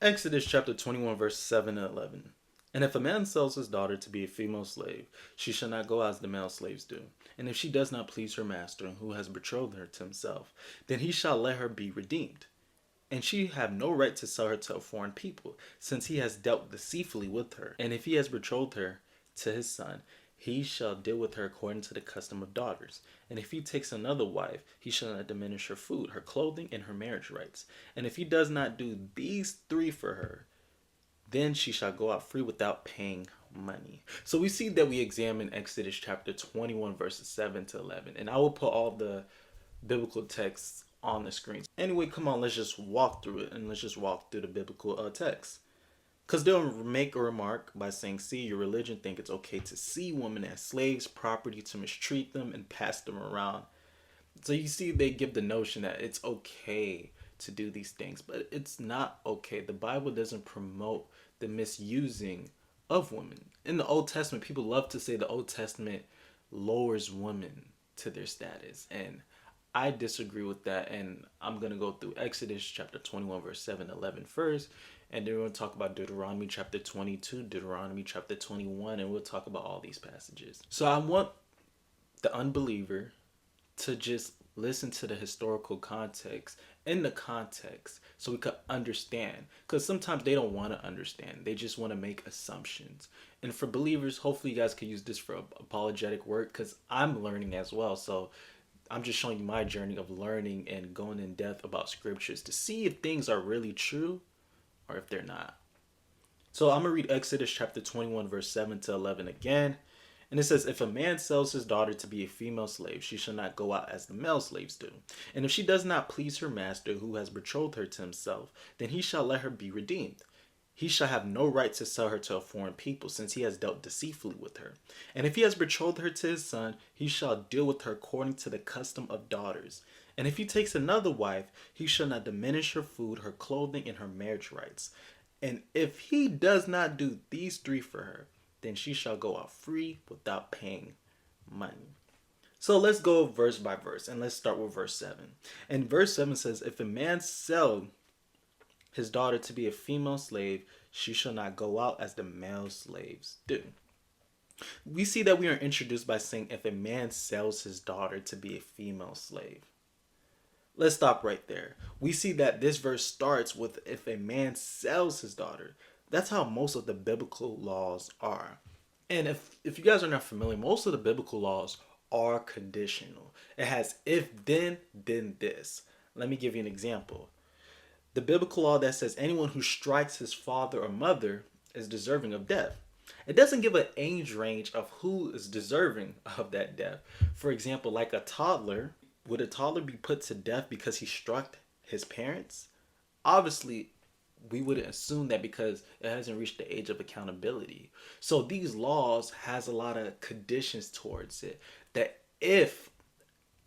Exodus chapter 21, verse 7 and 11. And if a man sells his daughter to be a female slave, she shall not go as the male slaves do. And if she does not please her master, who has betrothed her to himself, then he shall let her be redeemed. And she have no right to sell her to a foreign people, since he has dealt deceitfully with her. And if he has betrothed her to his son, he shall deal with her according to the custom of daughters. And if he takes another wife, he shall not diminish her food, her clothing, and her marriage rights. And if he does not do these three for her, then she shall go out free without paying money. So we see that we examine Exodus chapter 21, verses 7 to 11. And I will put all the biblical texts on the screen. Anyway, come on, let's just walk through it and let's just walk through the biblical text. Because they'll make a remark by saying, see, your religion think it's okay to see women as slaves, property, to mistreat them and pass them around. So you see, they give the notion that it's okay to do these things, but it's not okay. The Bible doesn't promote the misusing of women. In the Old Testament, people love to say the Old Testament lowers women to their status. And I disagree with that. And I'm going to go through Exodus chapter 21, verse 7 to 11 first. And then we're going to talk about Deuteronomy chapter 22, Deuteronomy chapter 21, and we'll talk about all these passages. So I want the unbeliever to just listen to the historical context in the context so we could understand, because sometimes they don't want to understand, they just want to make assumptions. And for believers, hopefully you guys can use this for apologetic work, because I'm learning as well. So I'm just showing you my journey of learning and going in depth about scriptures to see if things are really true or if they're not. So I'm going to read Exodus chapter 21, verse 7 to 11 again. And it says, if a man sells his daughter to be a female slave, she shall not go out as the male slaves do. And if she does not please her master, who has betrothed her to himself, then he shall let her be redeemed. He shall have no right to sell her to a foreign people, since he has dealt deceitfully with her. And if he has betrothed her to his son, he shall deal with her according to the custom of daughters. And if he takes another wife, he shall not diminish her food, her clothing, and her marriage rights. And if he does not do these three for her, then she shall go out free without paying money. So let's go verse by verse, and let's start with verse 7. And verse 7 says, if a man sell his daughter to be a female slave, she shall not go out as the male slaves do. We see that we are introduced by saying, if a man sells his daughter to be a female slave. Let's stop right there. We see that this verse starts with, if a man sells his daughter. That's how most of the biblical laws are. And if you guys are not familiar, most of the biblical laws are conditional. It has if then this. Let me give you an example. The biblical law that says anyone who strikes his father or mother is deserving of death. It doesn't give an age range of who is deserving of that death. For example, like a toddler, would a toddler be put to death because he struck his parents? Obviously, we wouldn't assume that because it hasn't reached the age of accountability. So these laws has a lot of conditions towards it, that if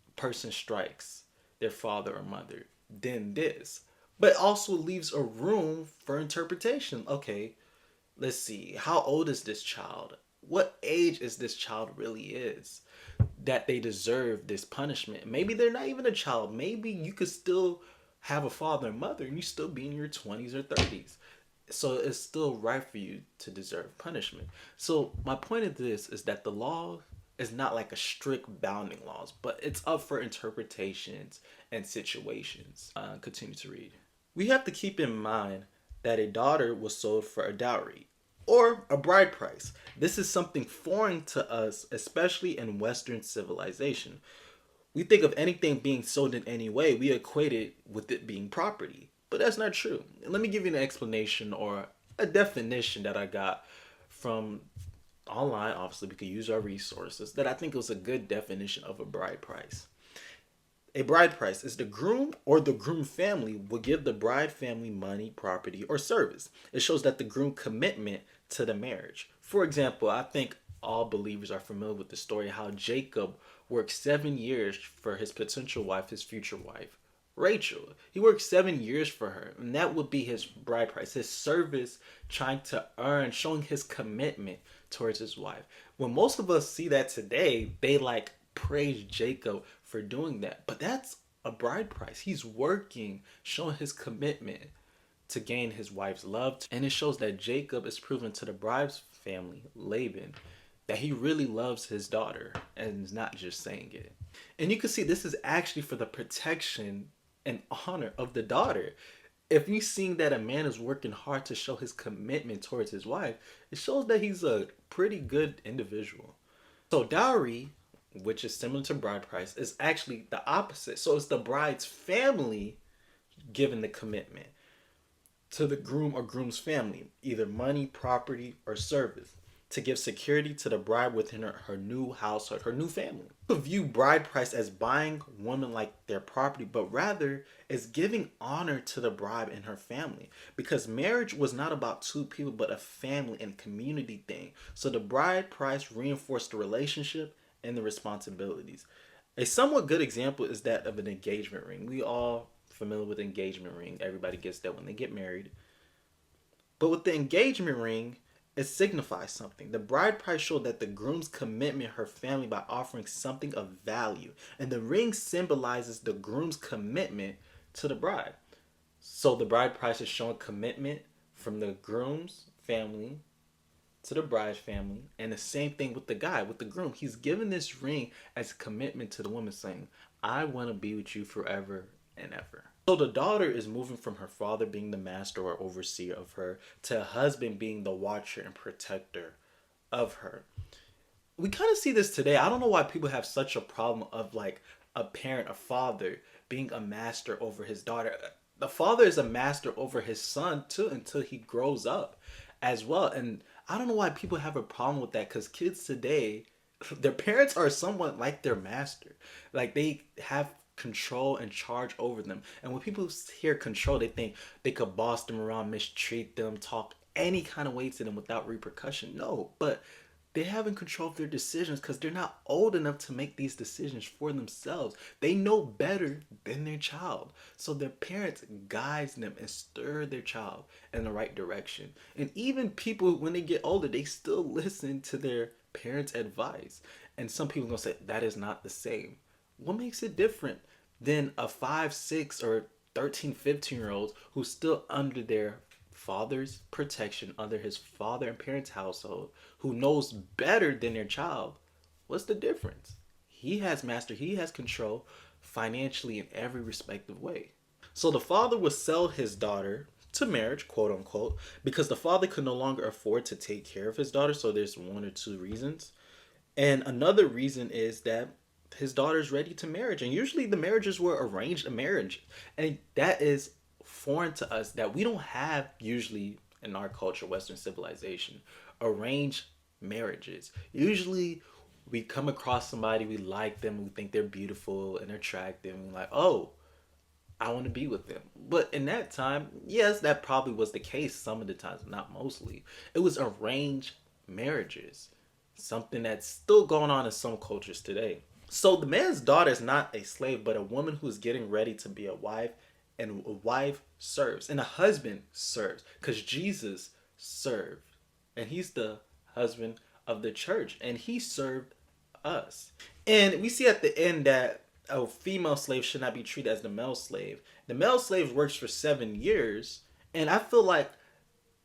a person strikes their father or mother, then this. But also leaves a room for interpretation. Okay, let's see. How old is this child? What age is this child really is that they deserve this punishment? Maybe they're not even a child. Maybe you could still have a father and mother and you still be in your 20s or 30s. So it's still right for you to deserve punishment. So my point of this is that the law is not like a strict bounding laws, but it's up for interpretations and situations. Continue to read. We have to keep in mind that a daughter was sold for a dowry or a bride price. This is something foreign to us, especially in Western civilization. We think of anything being sold in any way, we equate it with it being property. But that's not true. And let me give you an explanation or a definition that I got from online. Obviously, we could use our resources, that I think was a good definition of a bride price. A bride price is the groom or the groom family will give the bride family money, property, or service. It shows that the groom commitment to the marriage. For example, I think all believers are familiar with the story how Jacob worked 7 years for his potential wife, his future wife, Rachel. He worked 7 years for her, and that would be his bride price, his service, trying to earn, showing his commitment towards his wife. When most of us see that today, they like praise Jacob for doing that. But that's a bride price. He's working, showing his commitment to gain his wife's love. And it shows that Jacob is proving to the bride's family, Laban, that he really loves his daughter and is not just saying it. And you can see this is actually for the protection and honor of the daughter. If you see that a man is working hard to show his commitment towards his wife, it shows that he's a pretty good individual. So dowry, which is similar to bride price, is actually the opposite. So it's the bride's family giving the commitment to the groom or groom's family, either money, property, or service, to give security to the bride within her new household, her new family. People view bride price as buying women like their property, but rather as giving honor to the bride and her family. Because marriage was not about two people, but a family and community thing. So the bride price reinforced the relationship and the responsibilities. A somewhat good example is that of an engagement ring. We all familiar with engagement ring. Everybody gets that when they get married. But with the engagement ring, it signifies something. The bride price showed that the groom's commitment her family by offering something of value. And the ring symbolizes the groom's commitment to the bride. So the bride price is showing commitment from the groom's family to the bride's family. And the same thing with the guy, with the groom. He's given this ring as a commitment to the woman, saying, I want to be with you forever and ever. So the daughter is moving from her father being the master or overseer of her to a husband being the watcher and protector of her. We kind of see this today. I don't know why people have such a problem of like a parent, a father being a master over his daughter. The father is a master over his son too until he grows up as well. And I don't know why people have a problem with that, because kids today, their parents are somewhat like their master. Like they have control and charge over them. And when people hear control, they think they could boss them around, mistreat them, talk any kind of way to them without repercussion. No, but they haven't control of their decisions because they're not old enough to make these decisions for themselves. They know better than their child. So their parents guide them and stir their child in the right direction. And even people, when they get older, they still listen to their parents' advice. And some people are going to say that is not the same. What makes it different than a 5, 6, or 13, 15-year-olds who's still under their father's protection, under his father and parents' household, who knows better than their child? What's the difference? He has master, he has control financially in every respective way. So the father would sell his daughter to marriage, quote unquote, because the father could no longer afford to take care of his daughter. So there's one or two reasons. And another reason is that his daughter's ready to marriage. And usually the marriages were arranged marriage. And that is foreign to us, that we don't have usually in our culture, Western civilization, arranged marriages. Usually we come across somebody, we like them, we think they're beautiful and attractive, and we're like, oh, I want to be with them. But in that time, yes, that probably was the case some of the times, not mostly. It was arranged marriages, something that's still going on in some cultures today. So the man's daughter is not a slave, but a woman who's getting ready to be a wife, and a wife serves, and a husband serves, because Jesus served, and he's the husband of the church, and he served us. And we see at the end that a female slave should not be treated as the male slave. The male slave works for 7 years, and I feel like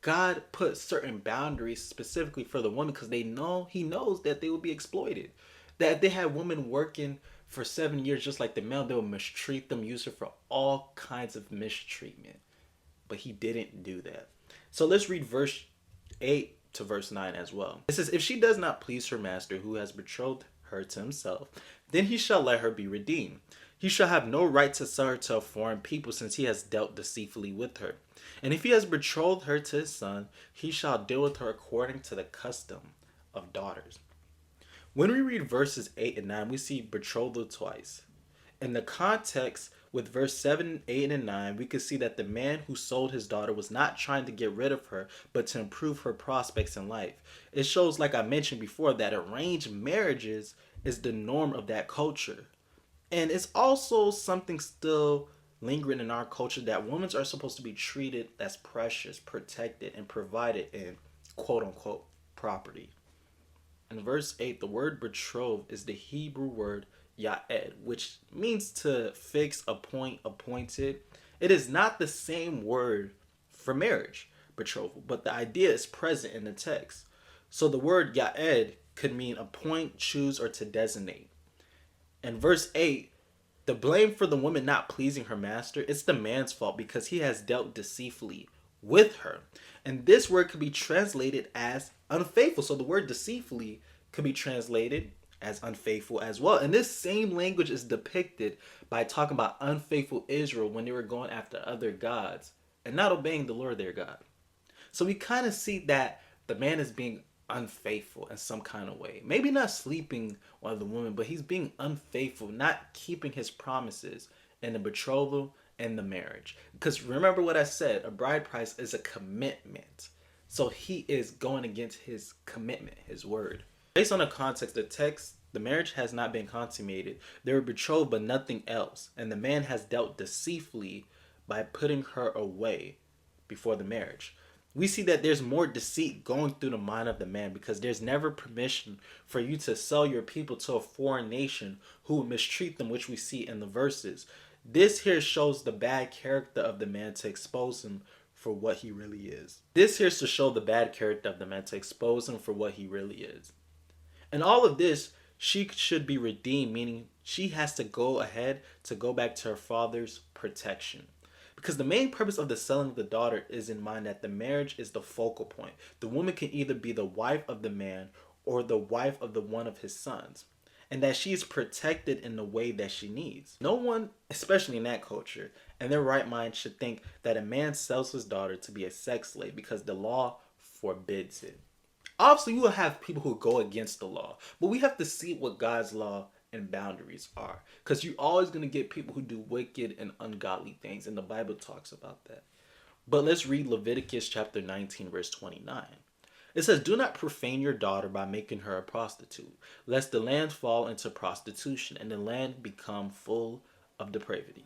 God put certain boundaries specifically for the woman because he knows that they will be exploited. That if they had women working for 7 years just like the male, they would mistreat them, use her for all kinds of mistreatment. But he didn't do that. So let's read verse 8 to verse 9 as well. It says, if she does not please her master who has betrothed her to himself, then he shall let her be redeemed. He shall have no right to sell her to a foreign people, since he has dealt deceitfully with her. And if he has betrothed her to his son, he shall deal with her according to the custom of daughters. When we read verses 8 and 9, we see betrothal twice. In the context with verse 7, 8, and 9, we can see that the man who sold his daughter was not trying to get rid of her, but to improve her prospects in life. It shows, like I mentioned before, that arranged marriages is the norm of that culture. And it's also something still lingering in our culture, that women are supposed to be treated as precious, protected, and provided in quote-unquote property. In verse 8, the word betrothed is the Hebrew word yaed, which means to fix, appoint, appointed. It is not the same word for marriage, betrothal, but the idea is present in the text. So the word yaed could mean appoint, choose, or to designate. In verse 8, the blame for the woman not pleasing her master is the man's fault because he has dealt deceitfully with her. And this word could be translated as unfaithful. So the word deceitfully could be translated as unfaithful as well. And this same language is depicted by talking about unfaithful Israel when they were going after other gods and not obeying the Lord their God. So we kind of see that the man is being unfaithful in some kind of way. Maybe not sleeping with the woman, but he's being unfaithful, not keeping his promises in the betrothal and the marriage. Because remember what I said, a bride price is a commitment. So he is going against his commitment, his word. Based on the context of the text, the marriage has not been consummated. They were betrothed, but nothing else. And the man has dealt deceitfully by putting her away before the marriage. We see that there's more deceit going through the mind of the man because there's never permission for you to sell your people to a foreign nation who would mistreat them, which we see in the verses. This here shows the bad character of the man to expose him for what he really is. This here is to show the bad character of the man to expose him for what he really is. And all of this, she should be redeemed, meaning she has to go ahead to go back to her father's protection. Because the main purpose of the selling of the daughter is in mind that the marriage is the focal point. The woman can either be the wife of the man or the wife of the one of his sons. And that she is protected in the way that she needs. No one, especially in that culture, in their right mind should think that a man sells his daughter to be a sex slave because the law forbids it. Obviously, you will have people who go against the law, but we have to see what God's law and boundaries are, because you're always going to get people who do wicked and ungodly things, and the Bible talks about that. But let's read Leviticus chapter 19 verse 29. It says, "Do not profane your daughter by making her a prostitute, lest the land fall into prostitution and the land become full of depravity."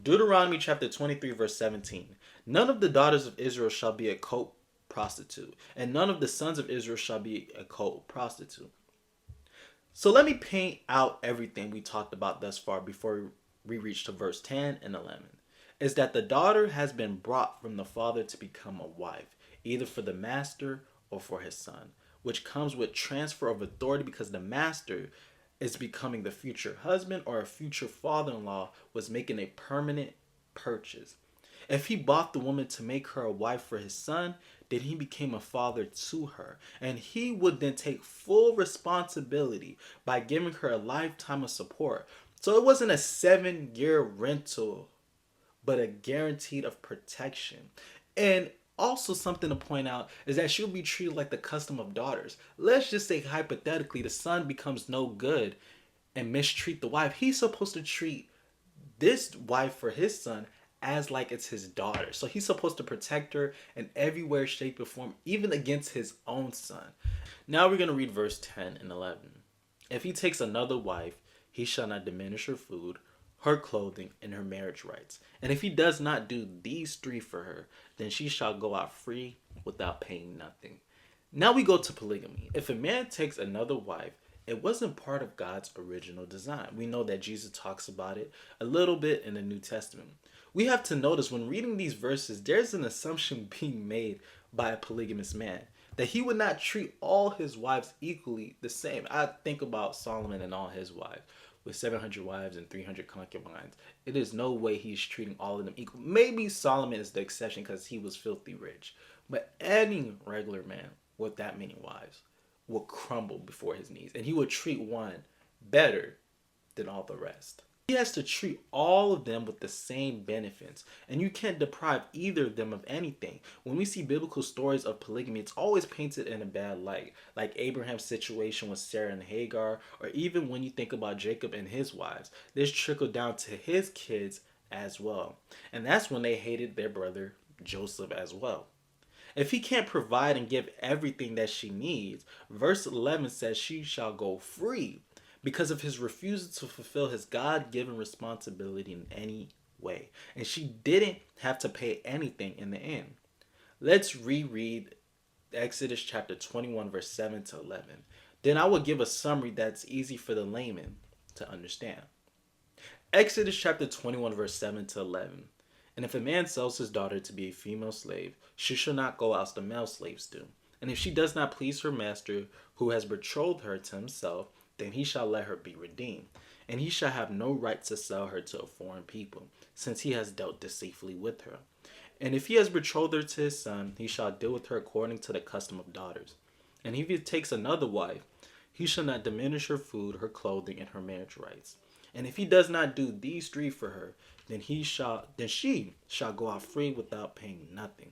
Deuteronomy chapter 23 verse 17. "None of the daughters of Israel shall be a coat prostitute, and none of the sons of Israel shall be a coat prostitute." So let me paint out everything we talked about thus far before we reach to verse 10 and 11. Is that the daughter has been brought from the father to become a wife, either for the master or for his son, which comes with transfer of authority because the master is becoming the future husband, or a future father-in-law was making a permanent purchase. If he bought the woman to make her a wife for his son, then he became a father to her. And he would then take full responsibility by giving her a lifetime of support. So it wasn't a 7-year rental, but a guaranteed of protection. And also something to point out is that she'll be treated like the custom of daughters. Let's just say hypothetically the son becomes no good and mistreat the wife. He's supposed to treat this wife for his son as like it's his daughter. So he's supposed to protect her in every way, shape, or form, even against his own son. Now we're going to read verse 10 and 11. "If he takes another wife, he shall not diminish her food, her clothing, and her marriage rights. And if he does not do these 3 for her, then she shall go out free without paying nothing." Now we go to polygamy. If a man takes another wife, it wasn't part of God's original design. We know that Jesus talks about it a little bit in the New Testament. We have to notice when reading these verses, there's an assumption being made by a polygamous man that he would not treat all his wives equally the same. I think about Solomon and all his wives with 700 wives and 300 concubines. It is no way he's treating all of them equal. Maybe Solomon is the exception because he was filthy rich. But any regular man with that many wives will crumble before his knees, and he would treat one better than all the rest. He has to treat all of them with the same benefits, and you can't deprive either of them of anything. When we see biblical stories of polygamy, it's always painted in a bad light, like Abraham's situation with Sarah and Hagar, or even when you think about Jacob and his wives. This trickled down to his kids as well, and that's when they hated their brother Joseph as well. If he can't provide and give everything that she needs, verse 11 says she shall go free because of his refusal to fulfill his God-given responsibility in any way. And she didn't have to pay anything in the end. Let's reread Exodus chapter 21 verse 7 to 11. Then I will give a summary that's easy for the layman to understand. Exodus chapter 21 verse 7 to 11. And if a man sells his daughter to be a female slave, she shall not go as the male slaves do. And if she does not please her master, who has betrothed her to himself, then he shall let her be redeemed. And he shall have no right to sell her to a foreign people, since he has dealt deceitfully with her. And if he has betrothed her to his son, he shall deal with her according to the custom of daughters. And if he takes another wife, he shall not diminish her food, her clothing, and her marriage rights. And if he does not do these three for her, then she shall go out free without paying nothing.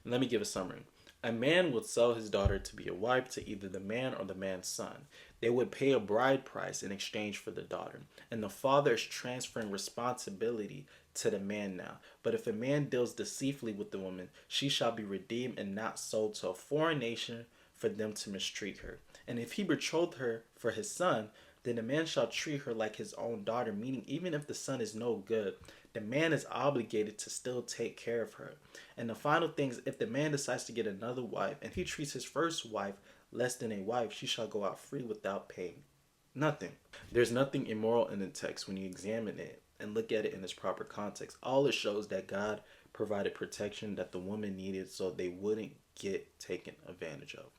And let me give a summary. A man would sell his daughter to be a wife to either the man or the man's son. They would pay a bride price in exchange for the daughter. And the father is transferring responsibility to the man now. But if a man deals deceitfully with the woman, she shall be redeemed and not sold to a foreign nation for them to mistreat her. And if he betrothed her for his son, then the man shall treat her like his own daughter, meaning even if the son is no good, the man is obligated to still take care of her. And the final thing is, if the man decides to get another wife and he treats his first wife less than a wife, she shall go out free without paying nothing. There's nothing immoral in the text when you examine it and look at it in its proper context. All it shows that God provided protection that the woman needed so they wouldn't get taken advantage of.